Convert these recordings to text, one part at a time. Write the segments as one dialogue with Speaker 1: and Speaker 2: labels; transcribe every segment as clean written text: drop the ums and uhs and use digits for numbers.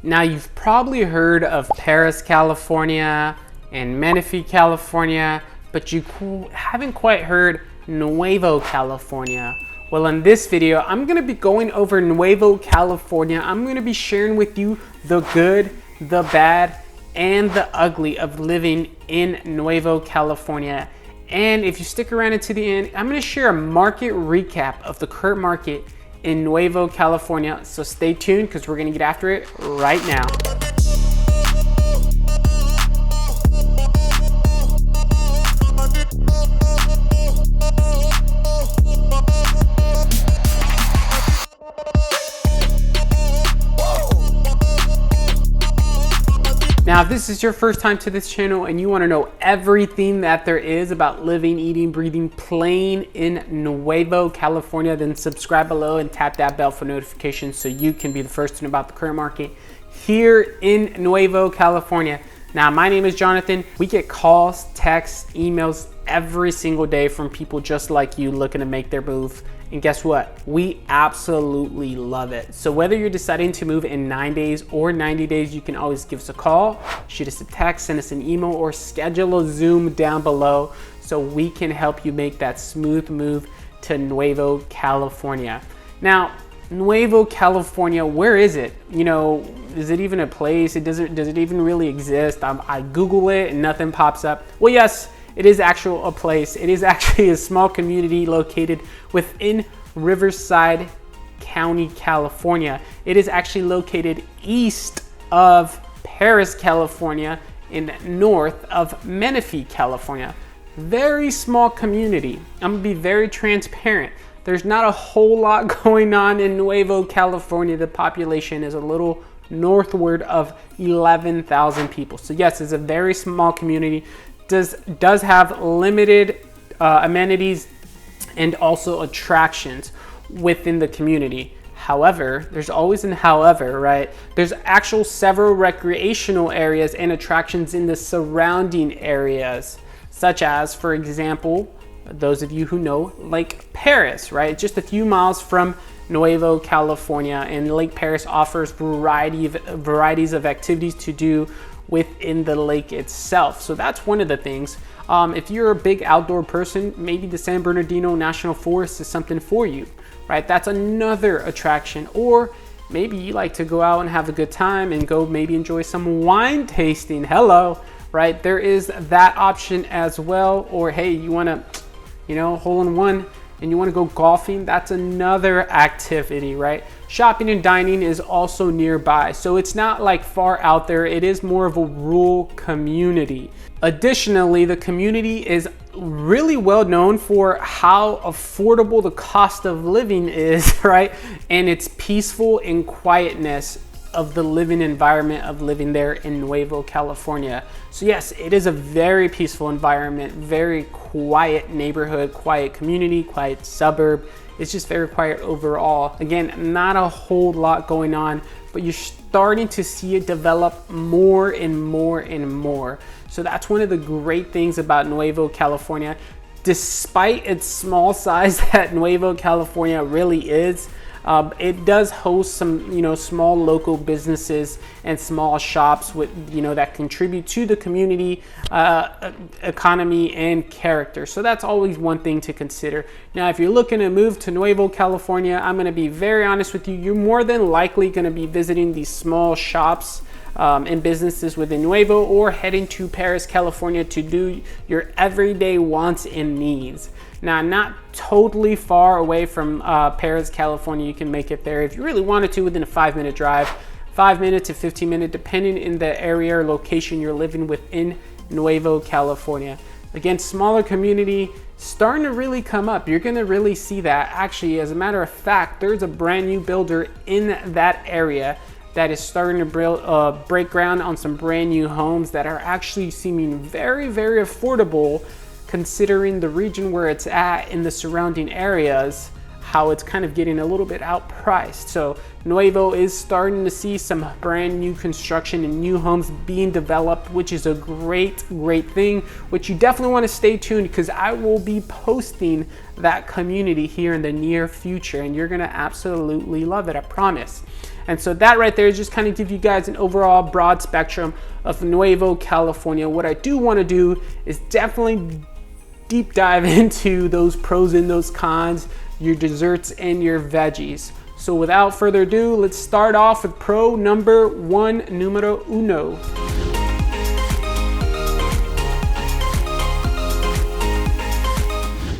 Speaker 1: Now, you've probably heard of Paris, California and Menifee, California, but you haven't quite heard Nuevo California. Well, in this video, I'm gonna be going over Nuevo California. I'm gonna be sharing with you the good, the bad, and the ugly of living in Nuevo California. And if you stick around until the end, I'm gonna share a market recap of the current market in Nuevo California. So stay tuned because we're gonna get after it right now. Now, if this is your first time to this channel and you want to know everything that there is about living, eating, breathing, playing in Nuevo California, then subscribe below and tap that bell for notifications so you can be the first to know about the current market here in Nuevo California. Now, my name is Jonathan. We get calls, texts, emails every single day from people just like you looking to make their move. And guess what? We absolutely love it. So whether you're deciding to move in 9 days or 90 days, you can always give us a call, shoot us a text, send us an email, or schedule a Zoom down below so we can help you make that smooth move to Nuevo California. Now, Nuevo California, where is it? You know, is it even a place? Does it even really exist? I Google it and nothing pops up. Well, yes, it is actually a place. It is actually a small community located within Riverside County, California. It is actually located east of Paris, California, and north of Menifee, California. Very small community. I'm gonna be very transparent. There's not a whole lot going on in Nuevo California. The population is a little northward of 11,000 people. So yes, it's a very small community. Does have limited amenities and also attractions within the community. However, there's always an however, right? There's actual several recreational areas and attractions in the surrounding areas, such as, for example, those of you who know Lake Paris, right? Just a few miles from Nuevo California, and Lake Paris offers varieties of activities to do within the lake itself. So that's one of the things. If you're a big outdoor person, maybe the San Bernardino National Forest is something for you, right? That's another attraction. Or maybe you like to go out and have a good time and go maybe enjoy some wine tasting. Hello, right? There is that option as well. Or hey, you wanna, hole in one and you wanna go golfing, that's another activity, right? Shopping and dining is also nearby. So it's not like far out there. It is more of a rural community. Additionally, the community is really well known for how affordable the cost of living is, right? And its peaceful and quietness of the living environment of living there in Nuevo California. So yes, it is a very peaceful environment, very quiet neighborhood, quiet community, quiet suburb. It's just very quiet overall. Again, not a whole lot going on, but you're starting to see it develop more and more and more. So that's one of the great things about Nuevo California. Despite its small size that Nuevo California really is, it does host some, small local businesses and small shops with, that contribute to the community economy and character. So that's always one thing to consider. Now, if you're looking to move to Nuevo California, I'm going to be very honest with you. You're more than likely going to be visiting these small shops and businesses within Nuevo, or heading to Paris, California to do your everyday wants and needs. Now, not totally far away from Paris, California. You can make it there if you really wanted to within a 5-minute drive, 5 minutes to 15 minutes, depending in the area or location you're living within Nuevo California. Again, smaller community starting to really come up. You're gonna really see that. Actually, as a matter of fact, there's a brand new builder in that area that is starting to break ground on some brand new homes that are actually seeming very, very affordable considering the region where it's at in the surrounding areas. how it's kind of getting a little bit outpriced. So Nuevo is starting to see some brand new construction and new homes being developed, which is a great thing, which you definitely want to stay tuned, because I will be posting that community here in the near future, and you're going to absolutely love it, I promise. And so that right there is just kind of give you guys an overall broad spectrum of Nuevo California. What I do want to do is definitely deep dive into those pros and those cons, your desserts and your veggies. So without further ado, let's start off with pro number one, numero uno.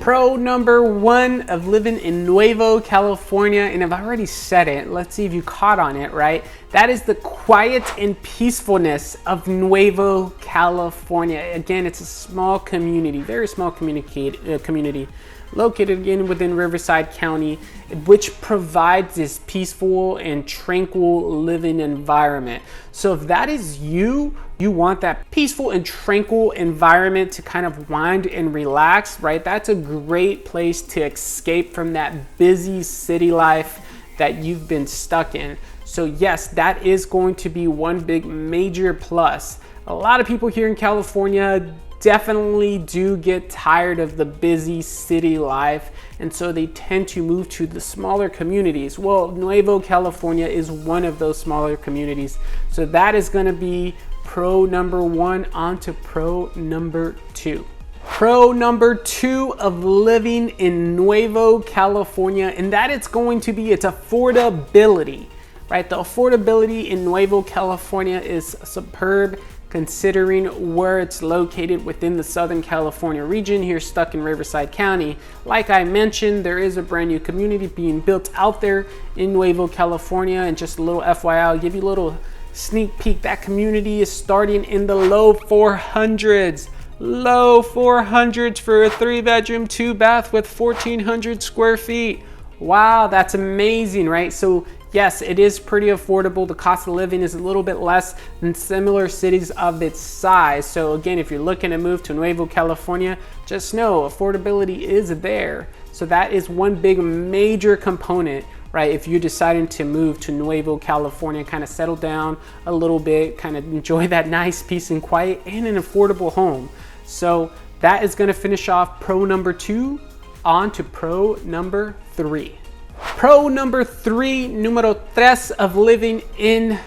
Speaker 1: Pro number one of living in Nuevo California, and I've already said it, let's see if you caught on it, right? That is the quiet and peacefulness of Nuevo California. Again, it's a small community, very small community, located again within Riverside County, which provides this peaceful and tranquil living environment. So if that is you want that peaceful and tranquil environment to kind of wind and relax, right? That's a great place to escape from that busy city life that you've been stuck in. So yes, that is going to be one big major plus. A lot of people here in California definitely do get tired of the busy city life, and so they tend to move to the smaller communities. Well, Nuevo California is one of those smaller communities. So that is going to be pro number one. On to pro number two. Pro number two of living in Nuevo California, and that it's going to be its affordability, right? The affordability in Nuevo California is superb, considering where it's located within the Southern California region here, stuck in Riverside County. Like I mentioned, there is a brand new community being built out there in Nuevo California, and just a little FYI, I'll give you a little sneak peek. That community is starting in the low 400s. Low 400s for a 3-bedroom, 2-bath with 1,400 square feet. Wow, that's amazing, right? So yes, it is pretty affordable. The cost of living is a little bit less than similar cities of its size. So again, if you're looking to move to Nuevo California, just know affordability is there. So that is one big major component, right? If you're deciding to move to Nuevo California, kind of settle down a little bit, kind of enjoy that nice peace and quiet and an affordable home. So that is going to finish off pro number two. On to pro number three. Pro number three, numero tres of living in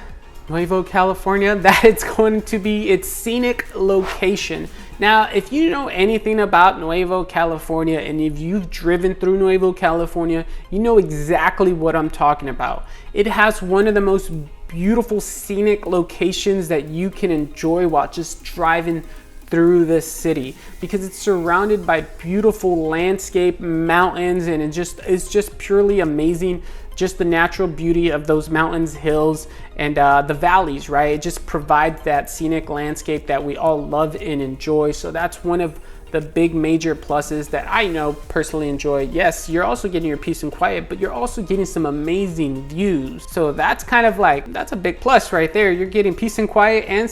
Speaker 1: Nuevo California, that it's going to be its scenic location. Now, if you know anything about Nuevo California, and if you've driven through Nuevo California, you know exactly what I'm talking about. It has one of the most beautiful scenic locations that you can enjoy while just driving through the city, because it's surrounded by beautiful landscape, mountains, and it's just purely amazing. Just the natural beauty of those mountains, hills, and the valleys, right? It just provides that scenic landscape that we all love and enjoy. So that's one of the big major pluses that I know personally enjoy. Yes, you're also getting your peace and quiet, but you're also getting some amazing views. So that's kind of like, that's a big plus right there. You're getting peace and quiet and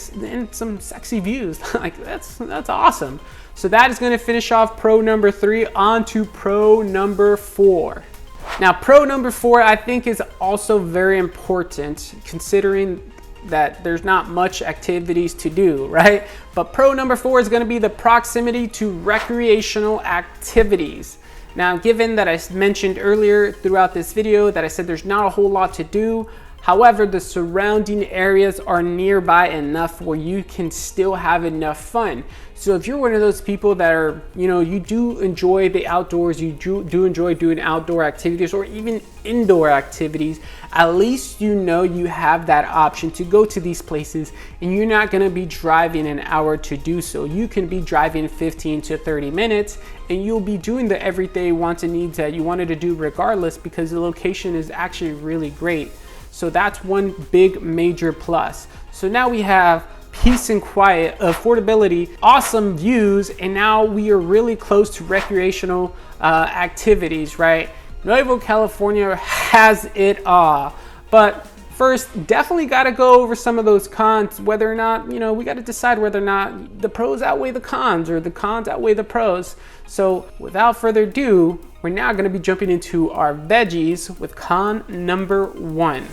Speaker 1: some sexy views. Like that's awesome. So that is going to finish off pro number three. On to pro number four. Now, pro number four, I think, is also very important, considering that there's not much activities to do, right? But pro number four is going to be the proximity to recreational activities. Now, given that I mentioned earlier throughout this video that I said there's not a whole lot to do, however, the surrounding areas are nearby enough where you can still have enough fun. So if you're one of those people that are, you do enjoy the outdoors, you do enjoy doing outdoor activities or even indoor activities, at least you have that option to go to these places, and you're not going to be driving an hour to do so. You can be driving 15 to 30 minutes, and you'll be doing the everyday wants and needs that you wanted to do regardless, because the location is actually really great. So that's one big major plus. So now we have peace and quiet, affordability, awesome views, and now we are really close to recreational activities, right? Nuevo California has it all. But first, definitely got to go over some of those cons, whether or not, we got to decide whether or not the pros outweigh the cons or the cons outweigh the pros. So without further ado, We're now going to be jumping into our veggies with con number 1.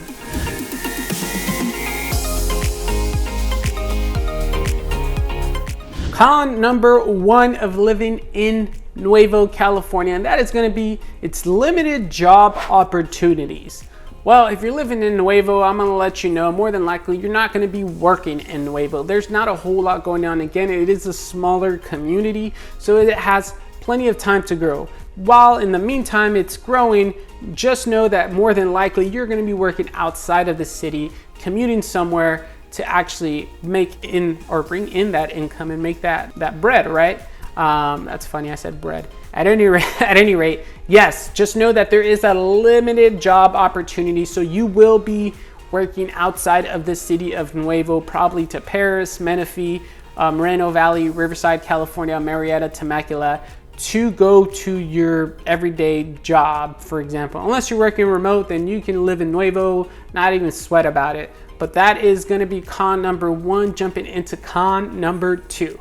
Speaker 1: Con number 1 of living in Nuevo California, and that is going to be its limited job opportunities. Well, if you're living in Nuevo, I'm going to let you know more than likely you're not going to be working in Nuevo. There's not a whole lot going on. Again, it is a smaller community, so it has plenty of time to grow. While in the meantime it's growing, just know that more than likely you're going to be working outside of the city, commuting somewhere to actually make in or bring in that income and make that bread, right? That's funny, I said bread. At any rate, yes, just know that there is a limited job opportunity, so you will be working outside of the city of Nuevo, probably to Paris, Menifee, Moreno Valley, Riverside, California, Marietta, Temecula, to go to your everyday job, for example. Unless you're working remote, then you can live in Nuevo, not even sweat about it. But that is going to be con number 1, jumping into con number 2.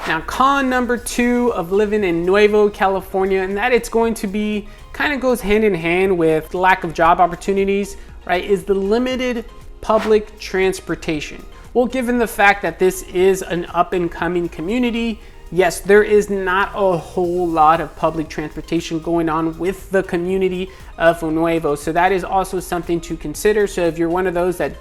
Speaker 1: Now, con number 2 of living in Nuevo California, and that it's going to be, kind of goes hand in hand with lack of job opportunities, right, is the limited public transportation. Well, given the fact that this is an up and coming community, yes, there is not a whole lot of public transportation going on with the community of Nuevo. So that is also something to consider. So if you're one of those that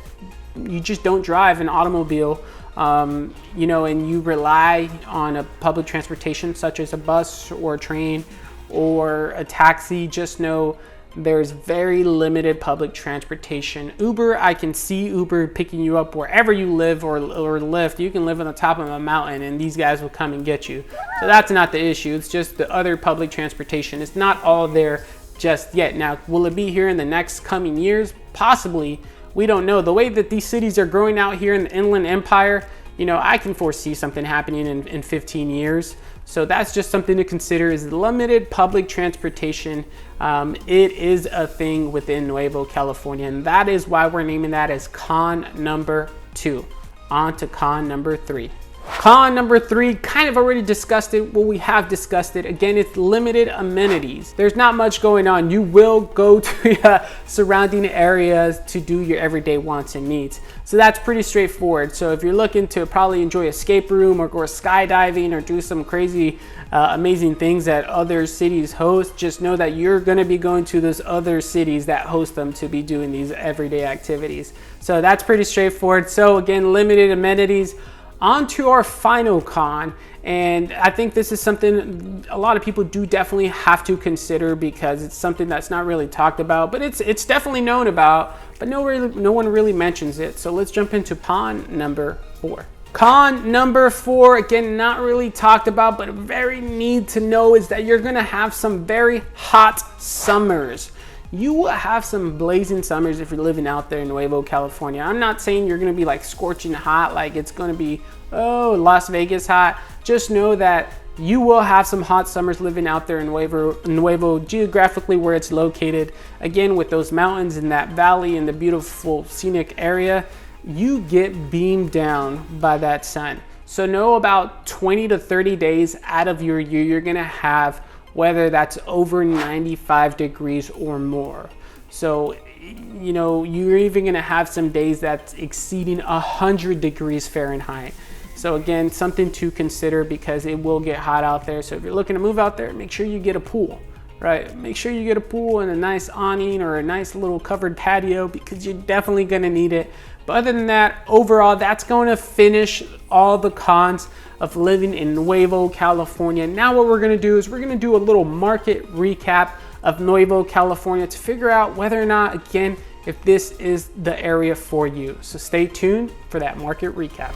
Speaker 1: you just don't drive an automobile, you know, and you rely on a public transportation such as a bus or a train or a taxi, just know there's very limited public transportation. Uber, I can see Uber picking you up wherever you live, or Lyft. You can live on the top of a mountain and these guys will come and get you. So that's not the issue. It's just the other public transportation. It's not all there just yet. Now, will it be here in the next coming years? Possibly. We don't know. The way that these cities are growing out here in the Inland Empire, you know, I can foresee something happening in 15 years. So that's just something to consider, is limited public transportation. It is a thing within Nuevo California, and that is why we're naming that as con number 2. On to con number 3. Con number 3, kind of already discussed it. Well, we have discussed it. Again, it's limited amenities. There's not much going on. You will go to surrounding areas to do your everyday wants and needs. So that's pretty straightforward. So if you're looking to probably enjoy escape room or go skydiving or do some crazy, amazing things that other cities host, just know that you're going to be going to those other cities that host them to be doing these everyday activities. So that's pretty straightforward. So again, limited amenities. On to our final con, and I think this is something a lot of people do definitely have to consider, because it's something that's not really talked about, but it's definitely known about, but no one really mentions it. So let's jump into con number 4. Con number 4, again, not really talked about, but very need to know, is that you're gonna have some very hot summers. You will have some blazing summers if you're living out there in Nuevo California. I'm not saying you're gonna be like scorching hot, like it's gonna be, oh, Las Vegas hot. Just know that you will have some hot summers living out there in Nuevo, geographically where it's located. Again, with those mountains and that valley and the beautiful scenic area, you get beamed down by that sun. So know about 20 to 30 days out of your year, you're gonna have whether that's over 95 degrees or more. So, you know, you're even gonna have some days that's exceeding 100 degrees Fahrenheit. So again, something to consider, because it will get hot out there. So if you're looking to move out there, make sure you get a pool, right? Make sure you get a pool and a nice awning or a nice little covered patio, because you're definitely gonna need it. But other than that, overall, that's going to finish all the cons of living in Nuevo California. Now what we're gonna do is we're gonna do a little market recap of Nuevo California to figure out whether or not, again, if this is the area for you. So stay tuned for that market recap.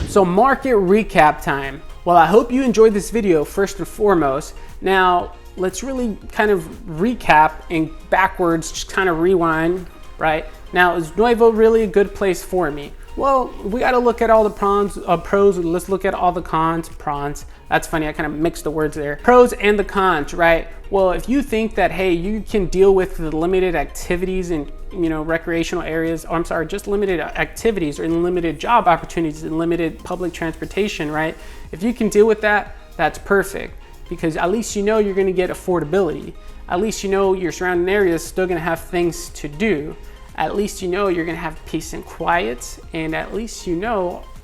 Speaker 1: So market recap time. Well, I hope you enjoyed this video first and foremost. Now, let's really kind of recap and backwards, just kind of rewind, right? Now, is Nuevo really a good place for me? Well, we got to look at all the pros. Let's look at all the cons. That's funny. I kind of mixed the words there. Pros and the cons, right? Well, if you think that, hey, you can deal with the limited activities in, recreational areas, or I'm sorry, just limited activities or limited job opportunities and limited public transportation, right? If you can deal with that, that's perfect, because at least you're going to get affordability. At least your surrounding area is still going to have things to do. At least you're going to have peace and quiet, and at least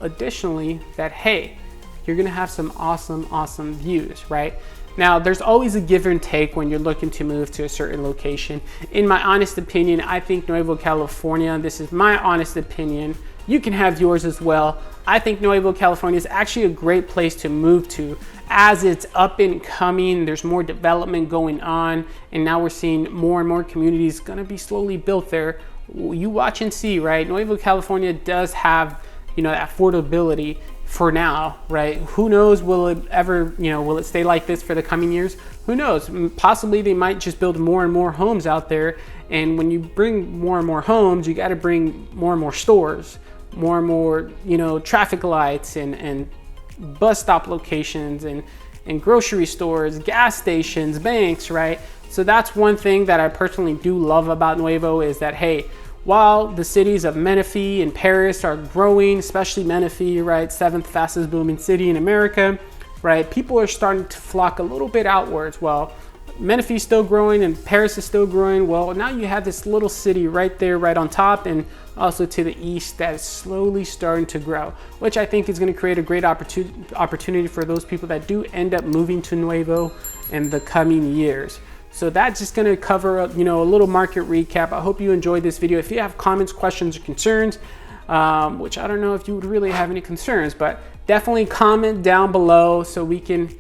Speaker 1: additionally that, hey, you're going to have some awesome views, right? Now, there's always a give and take when you're looking to move to a certain location. In my honest opinion, I think Nuevo California, this is my honest opinion, you can have yours as well. I think Nuevo California is actually a great place to move to, as it's up and coming. There's more development going on, and now we're seeing more and more communities gonna be slowly built there. You watch and see, right? Nuevo California does have, affordability for now, right? Who knows, will it ever, will it stay like this for the coming years? Who knows? Possibly they might just build more and more homes out there. And when you bring more and more homes, you got to bring more and more stores, more and more, traffic lights and bus stop locations and grocery stores, gas stations, banks, right? So that's one thing that I personally do love about Nuevo, is that, hey, while the cities of Menifee and Paris are growing, especially Menifee, right, 7th fastest booming city in America, right, people are starting to flock a little bit outwards. Well, Menifee's still growing and Paris is still growing. Well, now you have this little city right there, right on top, and also to the east that is slowly starting to grow, which I think is going to create a great opportunity for those people that do end up moving to Nuevo in the coming years. So that's just going to cover a little market recap. I hope you enjoyed this video. If you have comments, questions, or concerns, which I don't know if you would really have any concerns, but definitely comment down below so we can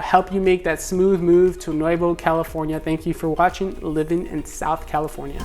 Speaker 1: help you make that smooth move to Nuevo California. Thank you for watching Living in South California.